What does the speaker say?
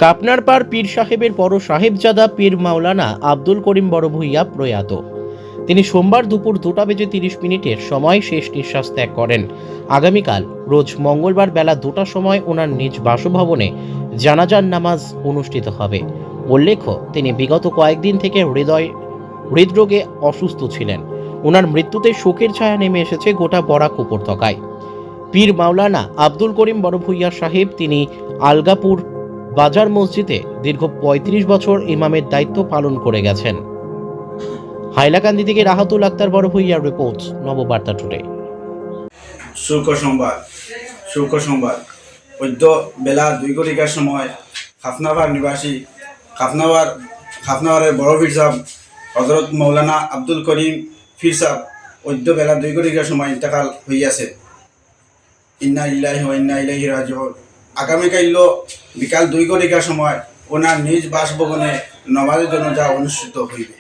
কাপনারপাড় পীর সাহেবের বড় সাহেবজাদা পীর মাওলানা আব্দুল করিম বড় ভূঁইয়া প্রয়াত। তিনি সোমবার দুপুর 2:30 সময় শেষ নিঃশ্বাস ত্যাগ করেন। আগামীকাল রোজ মঙ্গলবার বেলা 2টার সময় ওনার নিজ বাসভবনে জানাজার নামাজ অনুষ্ঠিত হবে। উল্লেখ্য, তিনি বিগত কয়েকদিন থেকে হৃদরোগে অসুস্থ ছিলেন। ওনার মৃত্যুতে শোকের ছায়া নেমে এসেছে গোটা বরাক উপত্যকায়। পীর মাওলানা আব্দুল করিম বড় ভূঁইয়া সাহেব তিনি আলগাপুর বাজার মসজিদে দীর্ঘ 35 বছর ইমামের দায়িত্ব পালন করে গেছেন। হাইলাকান্দি থেকে রাহাতুল আক্তার বড় ভূঁইয়ার রিপোর্ট, নববার্তা টুডে। শুক্র সংবাদ বৈদ্য বেলা 2 সময় খাফনাবাদ নিবাসী খাফনাবারের বড় পীর সাহেব হজরত মৌলানা আব্দুল করিম পীর সাহেব বৈদ্য বেলা 2 সময় ইন্তেকাল হইয়াছে। ইন্না লিল্লাহি ওয়া ইন্না ইলাইহি রাজিউন। আগামীকাল বিকাল 2 সময় ওনার নিজ বাসভবনে নামাজের জন্য যা অনুষ্ঠিত হইবে।